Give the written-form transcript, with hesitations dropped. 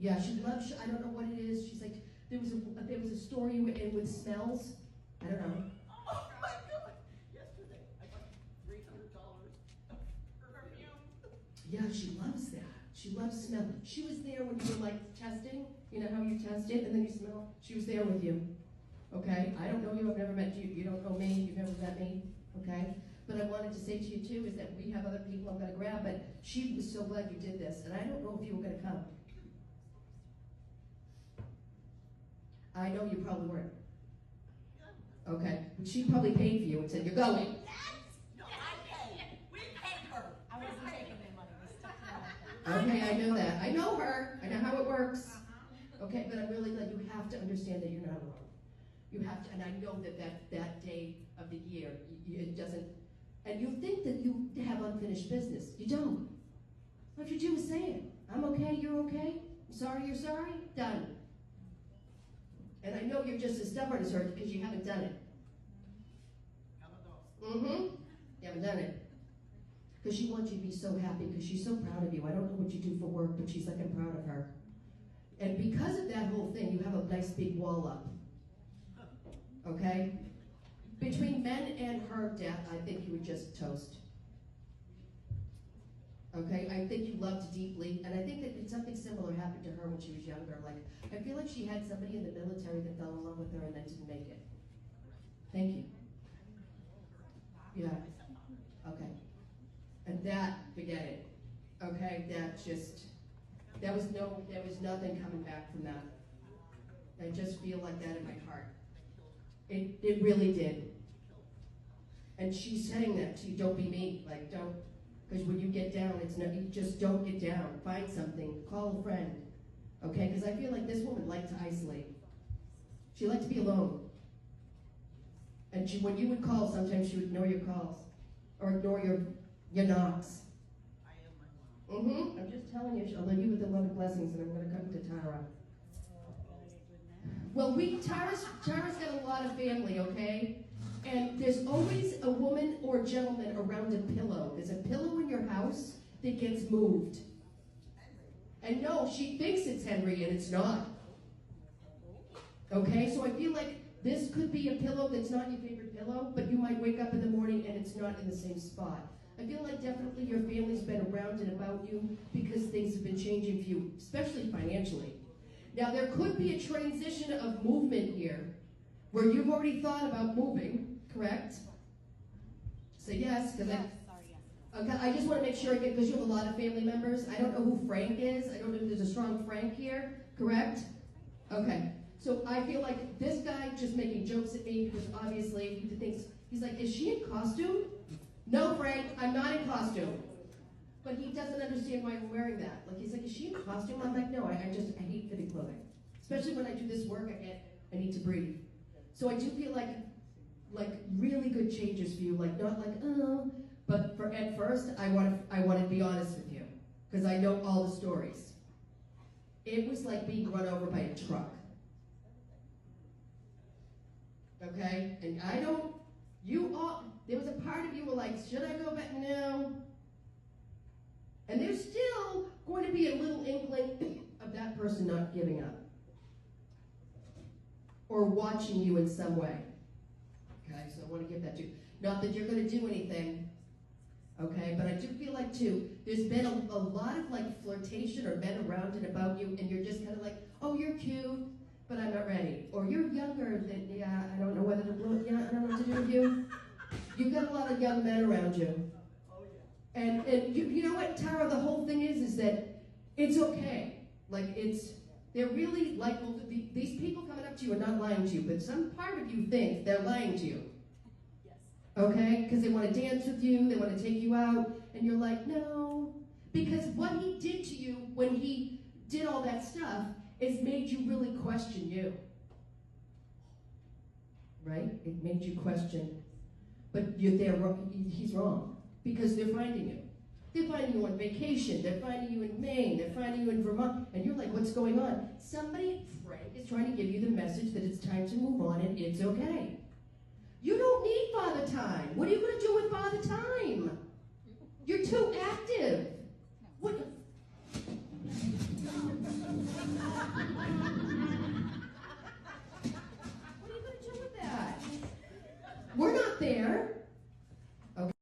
Yeah, she loves, I don't know what it is. She's like, there was a store you were in with smells. I don't know. Oh my God! Yesterday, I got $300 for perfume. Yeah, she loves that. She loves smell. She was there when you were like testing. You know how you test it and then you smell? She was there with you. Okay? I don't know you. I've never met you. You don't know me. You've never met me. Okay? But I wanted to say to you too is that we have other people I'm going to grab, but she was so glad you did this. And I don't know if you were going to come. I know you probably weren't. Okay. But she probably paid for you and said, you're going. No, I paid. We paid her. I wasn't taking their money. We stuck to them. Okay, I know that. I know her. I know how it works. Okay, but I'm really glad you have to understand that you're not alone. You have to, and I know that day of the year, it doesn't, and you think that you have unfinished business. You don't. What you do is say it. I'm okay, you're okay. I'm sorry, you're sorry. Done. And I know you're just as stubborn as her because you haven't done it. Mm-hmm. You haven't done it. Because she wants you to be so happy because she's so proud of you. I don't know what you do for work, but she's like, I'm proud of her. And because of that whole thing, you have a nice big wall up. Okay? Between men and her death, I think you would just toast. Okay? I think you loved deeply, and I think that something similar happened to her when she was younger. Like, I feel like she had somebody in the military that fell in love with her and then didn't make it. Thank you. Yeah. Okay. And that, forget it. Okay? There was nothing coming back from that. I just feel like that in my heart. It really did. And she's saying that to you, don't be me. Like, don't, because when you get down, it's not, you just don't get down. Find something, call a friend. Okay? Because I feel like this woman liked to isolate. She liked to be alone. And when you would call, sometimes she would ignore your calls. Or ignore your knocks. I'm just telling you, I'll leave you with a lot of blessings, and I'm going to come to Tara. Well, Tara's got a lot of family, okay? And there's always a woman or gentleman around a pillow. There's a pillow in your house that gets moved. And no, she thinks it's Henry, and it's not. Okay, so I feel like this could be a pillow that's not your favorite pillow, but you might wake up in the morning and it's not in the same spot. I feel like definitely your family's been around and about you because things have been changing for you, especially financially. Now, there could be a transition of movement here where you've already thought about moving, correct? Say yes, because Yes, sorry, yes. okay, I just want to make sure, because you have a lot of family members. I don't know who Frank is. I don't know if there's a strong Frank here, correct? Okay, so I feel like this guy just making jokes at me because obviously he thinks, he's like, is she in costume? No, Frank, I'm not in costume. But he doesn't understand why I'm wearing that. Like, he's like, is she in costume? I'm like, no, I hate fitting clothing. Especially when I do this work, I need to breathe. So I do feel like really good changes for you. Like, not like, oh, but at first, I want to be honest with you. Because I know all the stories. It was like being run over by a truck. Okay? And there was a part of you were like, should I go back? No. And there's still going to be a little inkling of that person not giving up. Or watching you in some way. Okay, so I want to give that to you. Not that you're going to do anything. Okay, but I do feel like, too, there's been a lot of, like, flirtation or men around and about you, and you're just kind of like, oh, you're cute, but I'm not ready. Or you're younger than, yeah, I don't know whether to blow, yeah, I don't know what to do with you. You've got a lot of young men around you. And you know what, Tara, the whole thing is that it's okay. Like, they're really likable. These people coming up to you are not lying to you, but some part of you thinks they're lying to you. Yes. Okay? Because they want to dance with you, they want to take you out, and you're like, no. Because what he did to you when he did all that stuff is made you really question you. Right? It made you question. But he's wrong. Because they're finding you. They're finding you on vacation. They're finding you in Maine. They're finding you in Vermont. And you're like, what's going on? Somebody, Frank, is trying to give you the message that it's time to move on and it's okay. You don't need father time. What are you going to do with father time? You're too active. What? there.